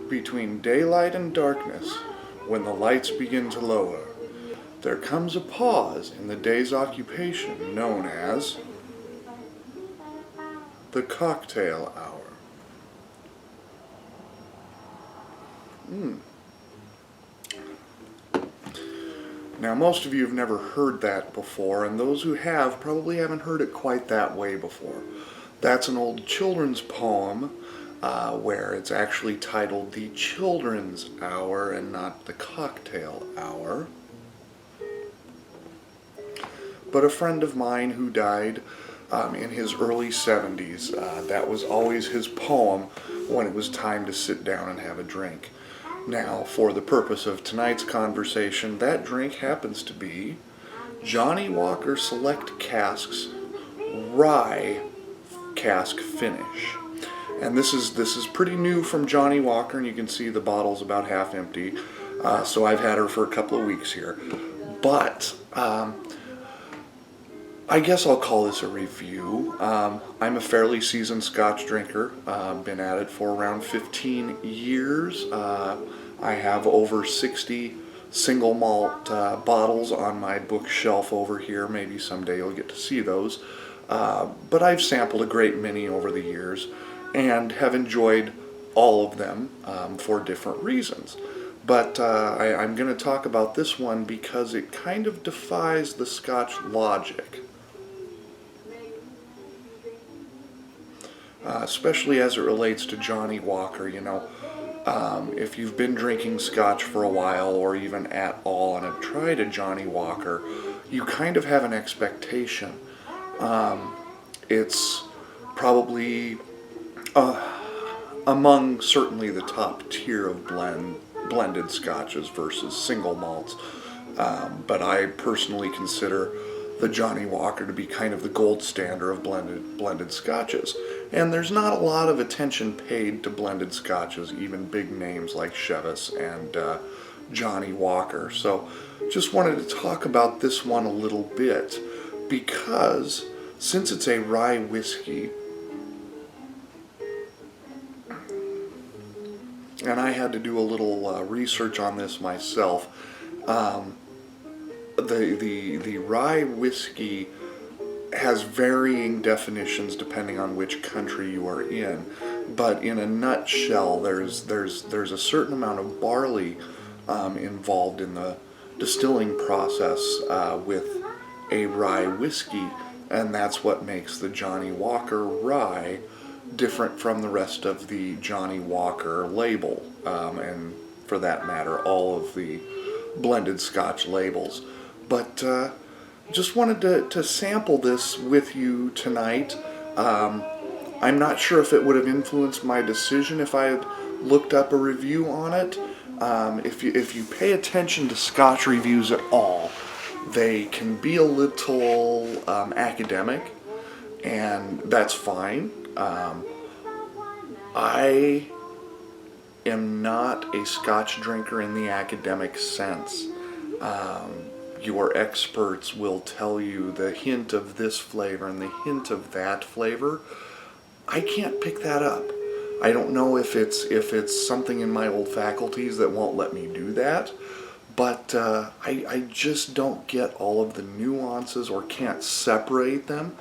Between daylight and darkness, when the lights begin to lower, there comes a pause in the day's occupation known as the cocktail hour. Now, most of you have never heard that before, and those who have probably haven't heard it quite that way before. That's an old children's poem where it's actually titled The Children's Hour and not The Cocktail Hour. But a friend of mine who died in his early 70s, that was always his poem when it was time to sit down and have a drink. Now, for the purpose of tonight's conversation, that drink happens to be Johnny Walker Select Cask's Rye Cask Finish. And this is pretty new from Johnny Walker, and you can see the bottle's about half empty. So I've had her for a couple of weeks here. But I guess I'll call this a review. I'm a fairly seasoned Scotch drinker. Been at it for around 15 years. I have over 60 single malt bottles on my bookshelf over here. Maybe someday you'll get to see those. But I've sampled a great many over the years and have enjoyed all of them for different reasons. But I'm going to talk about this one because it kind of defies the Scotch logic. Especially as it relates to Johnny Walker, you know. If you've been drinking Scotch for a while or even at all and have tried a Johnny Walker, you kind of have an expectation. It's probably among certainly the top tier of blended Scotches versus single malts. But I personally consider the Johnny Walker to be kind of the gold standard of blended Scotches. And there's not a lot of attention paid to blended Scotches, even big names like Chevis and Johnny Walker. So just wanted to talk about this one a little bit because since it's a rye whiskey, and I had to do a little research on this myself, the rye whiskey has varying definitions depending on which country you are in, but in a nutshell, there's a certain amount of barley involved in the distilling process with a rye whiskey, and that's what makes the Johnny Walker Rye different from the rest of the Johnny Walker label, and for that matter, all of the blended Scotch labels. But just wanted to sample this with you tonight. I'm not sure if it would have influenced my decision if I had looked up a review on it. If you pay attention to Scotch reviews at all, they can be a little academic, and that's fine. I am not a Scotch drinker in the academic sense. Your experts will tell you the hint of this flavor and the hint of that flavor. I can't pick that up. I don't know if it's something in my old faculties that won't let me do that, but I just don't get all of the nuances or can't separate them.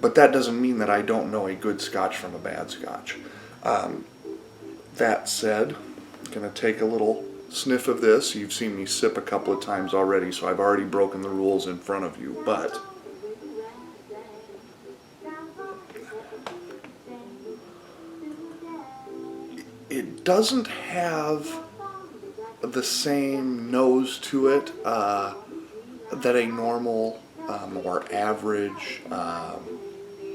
But that doesn't mean that I don't know a good Scotch from a bad Scotch. That said, I'm going to take a little sniff of this. You've seen me sip a couple of times already, so I've already broken the rules in front of you, but it doesn't have the same nose to it that a normal or average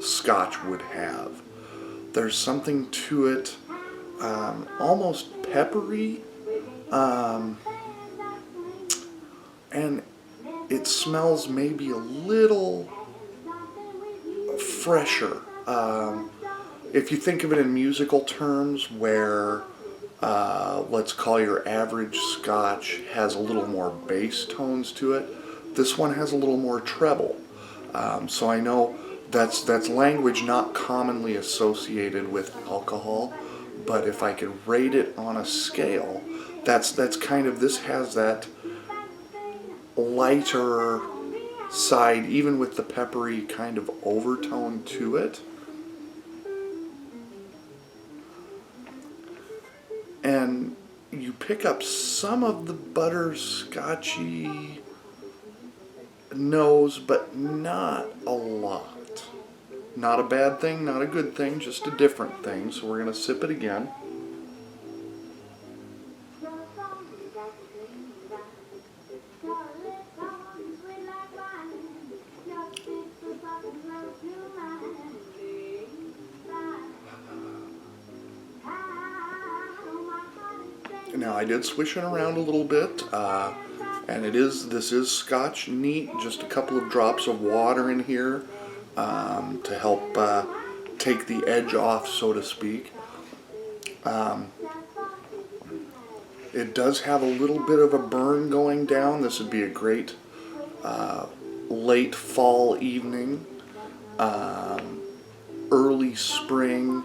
Scotch would have. There's something to it almost peppery, and it smells maybe a little fresher. If you think of it in musical terms, where let's call your average Scotch has a little more bass tones to it, this one has a little more treble. So I know that's language not commonly associated with alcohol, But if I could rate it on a scale, that's kind of, this has that lighter side, even with the peppery kind of overtone to it. And you pick up some of the butterscotchy nose, but not a lot. Not a bad thing, not a good thing, just a different thing. So we're going to sip it again. Now I did swish it around a little bit, and this is Scotch neat. Just a couple of drops of water in here to help take the edge off, so to speak. It does have a little bit of a burn going down. This would be a great late fall evening, early spring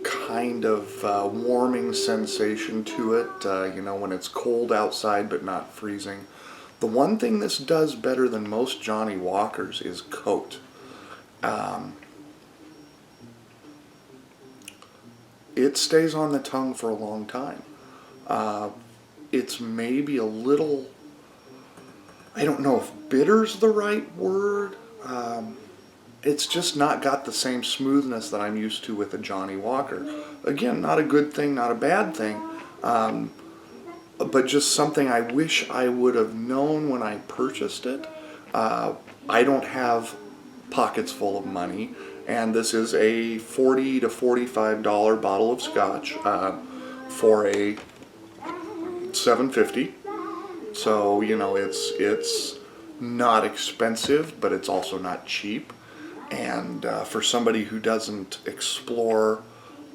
kind of warming sensation to it, you know, when it's cold outside but not freezing. The one thing this does better than most Johnny Walkers is coat. It stays on the tongue for a long time. It's maybe a little, I don't know if bitter's the right word. It's just not got the same smoothness that I'm used to with a Johnny Walker. Again, not a good thing, not a bad thing, but just something I wish I would have known when I purchased it. I don't have pockets full of money, and this is a $40 to $45 bottle of Scotch for a $7.50. So, you know, it's not expensive, but it's also not cheap. And for somebody who doesn't explore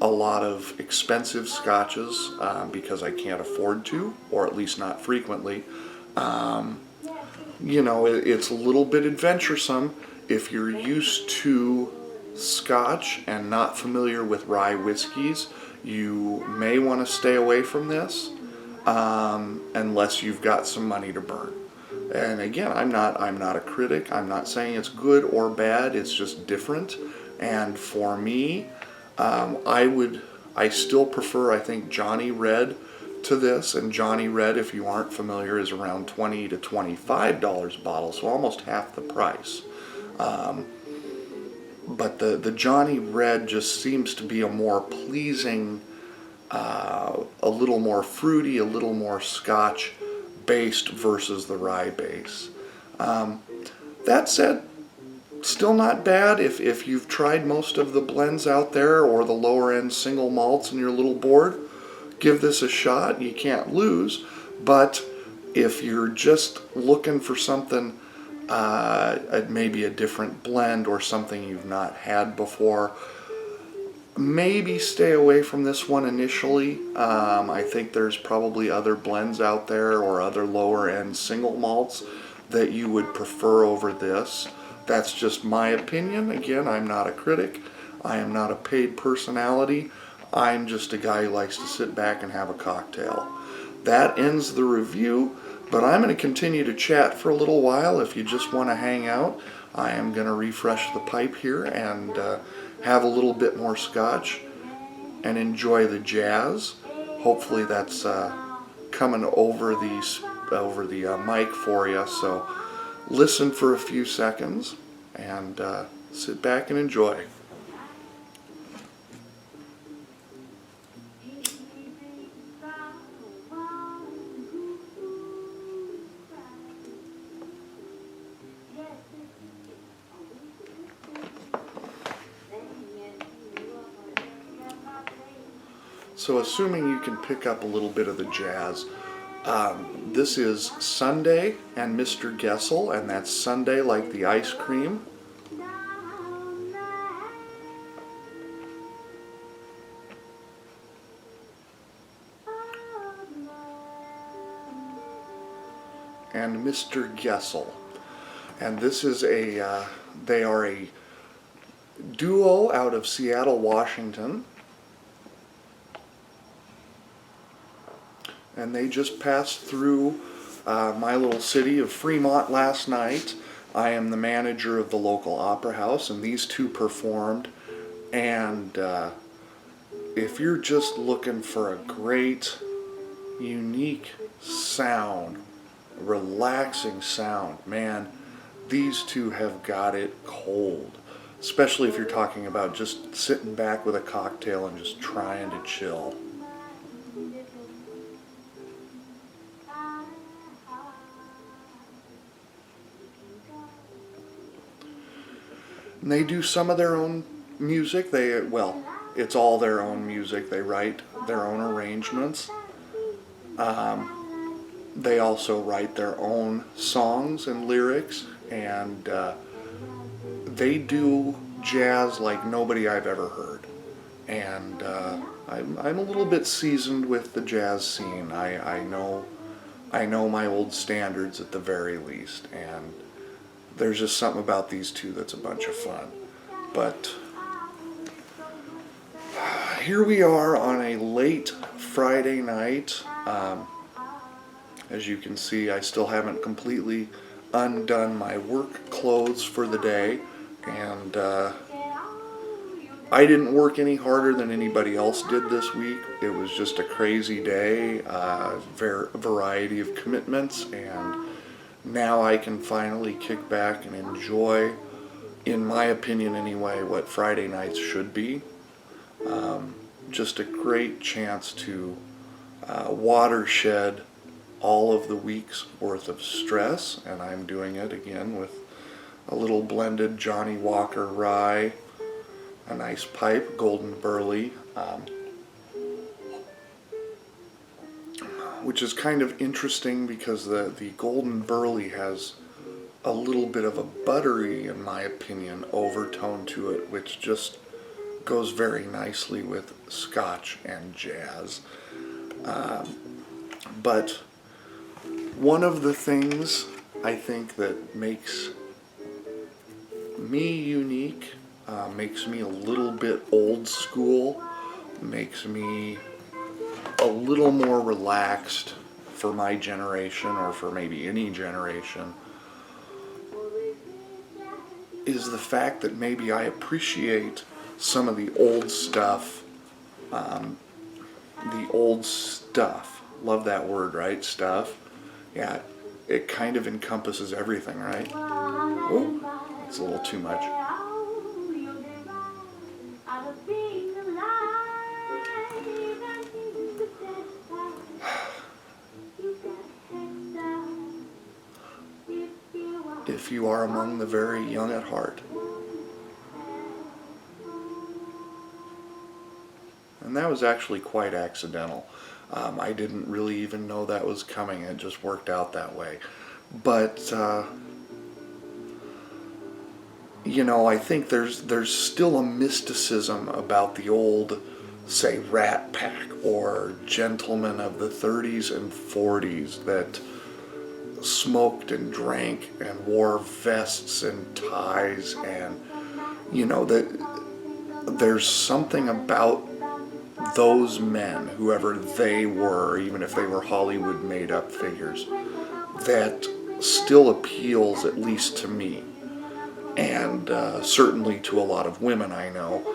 a lot of expensive scotches because I can't afford to, or at least not frequently, you know, it's a little bit adventuresome. If you're used to Scotch and not familiar with rye whiskeys, you may want to stay away from this unless you've got some money to burn. And again, I'm not a critic. I'm not saying it's good or bad. It's just different. And for me, I still prefer, I think, Johnny Red to this. And Johnny Red, if you aren't familiar, is around $20 to $25 a bottle, so almost half the price. But the Johnny Red just seems to be a more pleasing, a little more fruity, a little more Scotch based versus the rye base. That said, still not bad. If you've tried most of the blends out there or the lower end single malts in your little board, give this a shot. You can't lose. But if you're just looking for something, maybe a different blend or something you've not had before, maybe stay away from this one initially. I think there's probably other blends out there or other lower end single malts that you would prefer over this. That's just my opinion. Again, I'm not a critic. I am not a paid personality. I'm just a guy who likes to sit back and have a cocktail. That ends the review, but I'm going to continue to chat for a little while. If you just want to hang out, I am going to refresh the pipe here and have a little bit more Scotch and enjoy the jazz. Hopefully that's coming over the mic for you. So listen for a few seconds and sit back and enjoy. So assuming you can pick up a little bit of the jazz, this is Sunday and Mr. Gessel, and that's Sunday like the ice cream. And Mr. Gessel. And this is they are a duo out of Seattle, Washington. and they just passed through my little city of Fremont last night. I am the manager of the local opera house, and these two performed. And if you're just looking for a great, unique sound, relaxing sound, man, these two have got it cold. Especially if you're talking about just sitting back with a cocktail and just trying to chill. And they do some of their own music. It's all their own music. They write their own arrangements. They also write their own songs and lyrics, and they do jazz like nobody I've ever heard. And I'm a little bit seasoned with the jazz scene. I know my old standards at the very least, and there's just something about these two that's a bunch of fun. But here we are on a late Friday night. As you can see, I still haven't completely undone my work clothes for the day, and I didn't work any harder than anybody else did this week. It was just a crazy day, variety of commitments, and now I can finally kick back and enjoy, in my opinion anyway, what Friday nights should be. Just a great chance to watershed all of the week's worth of stress, and I'm doing it again with a little blended Johnny Walker Rye, a nice pipe, golden burley, which is kind of interesting because the golden burley has a little bit of a buttery, in my opinion, overtone to it, which just goes very nicely with Scotch and jazz. But one of the things I think that makes me unique, makes me a little bit old school, makes me a little more relaxed for my generation, or for maybe any generation, is the fact that maybe I appreciate some of the old stuff. Love that word, right? Stuff. Yeah, it kind of encompasses everything, right? Oh, that's a little too much. If you are among the very young at heart. And that was actually quite accidental. I didn't really even know that was coming. It just worked out that way. But I think there's still a mysticism about the old, say, Rat Pack or gentlemen of the 30s and 40s that smoked and drank and wore vests and ties, and that there's something about those men, whoever they were, even if they were Hollywood made-up figures, that still appeals, at least to me, and certainly to a lot of women I know.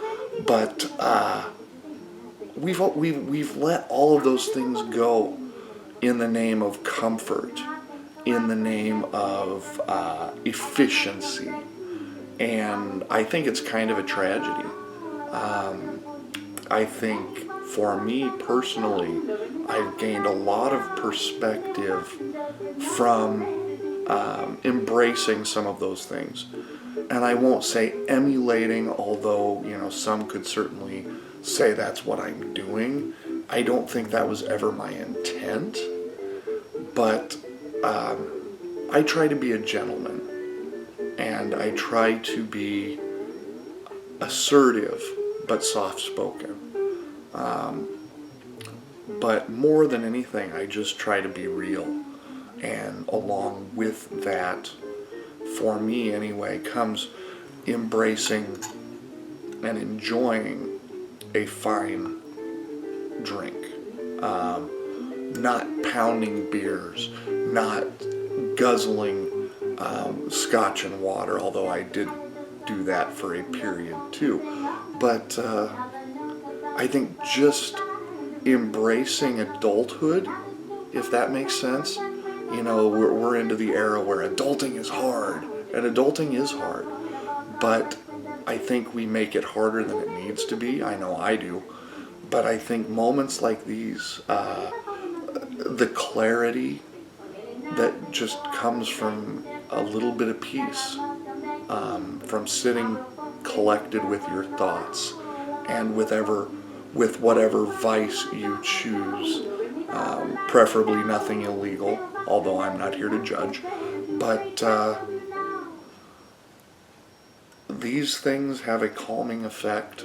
But we've let all of those things go in the name of comfort, in the name of efficiency, and I think it's kind of a tragedy. I think for me personally, I've gained a lot of perspective from embracing some of those things. And I won't say emulating, although, some could certainly say that's what I'm doing. I don't think that was ever my intent. But I try to be a gentleman. And I try to be assertive, but soft-spoken. But more than anything, I just try to be real. And along with that, for me anyway, comes embracing and enjoying a fine drink. not pounding beers, not guzzling Scotch and water, although I did do that for a period too. But I think just embracing adulthood, if that makes sense. You know, we're into the era where adulting is hard, and adulting is hard, but I think we make it harder than it needs to be. I know I do. But I think moments like these, the clarity that just comes from a little bit of peace, from sitting collected with your thoughts, and with whatever vice you choose, preferably nothing illegal, although I'm not here to judge. But these things have a calming effect,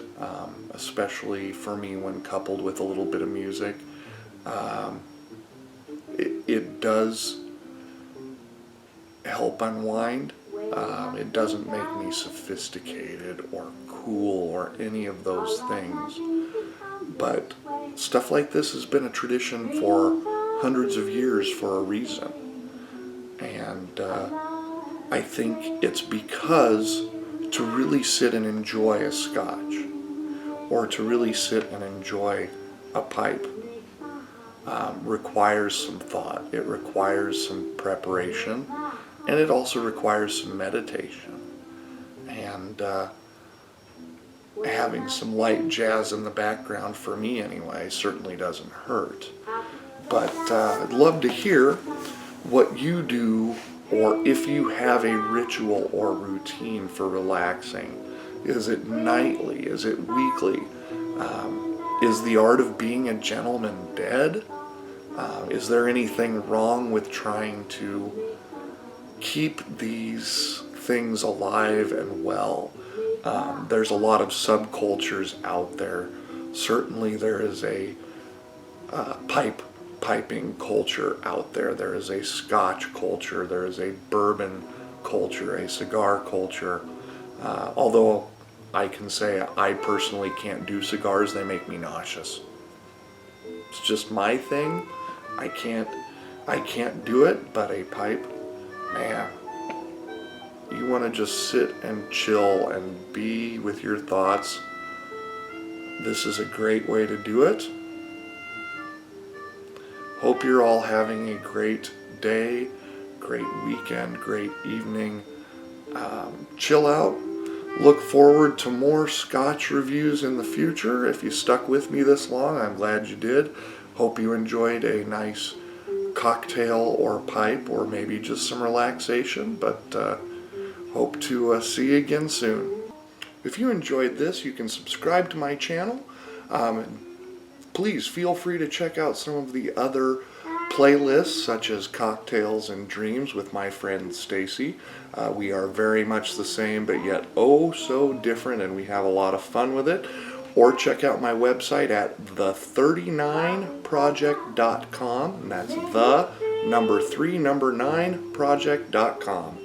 especially for me when coupled with a little bit of music. It does help unwind. It doesn't make me sophisticated or cool or any of those things. But stuff like this has been a tradition for hundreds of years for a reason. And I think it's because to really sit and enjoy a Scotch, or to really sit and enjoy a pipe, requires some thought. It requires some preparation, and it also requires some meditation. And having some light jazz in the background, for me anyway, certainly doesn't hurt. But I'd love to hear what you do, or if you have a ritual or routine for relaxing. Is it nightly? Is it weekly? Is the art of being a gentleman dead? Is there anything wrong with trying to keep these things alive and well? There's a lot of subcultures out there. Certainly there is a piping culture out there. There is a Scotch culture. There is a bourbon culture, a cigar culture. Although I can say I personally can't do cigars. They make me nauseous. It's just my thing. I can't do it, but a pipe, man. You want to just sit and chill and be with your thoughts. This is a great way to do it. Hope you're all having a great day, great weekend, great evening. Chill out. Look forward to more Scotch reviews in the future. If you stuck with me this long, I'm glad you did. Hope you enjoyed a nice cocktail or pipe, or maybe just some relaxation, but hope to see you again soon. If you enjoyed this, you can subscribe to my channel. Please feel free to check out some of the other playlists, such as Cocktails and Dreams with my friend Stacy. We are very much the same, but yet oh so different, and we have a lot of fun with it. Or check out my website at the39project.com, and that's the number 3 number 9project.com.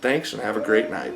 Thanks, and have a great night.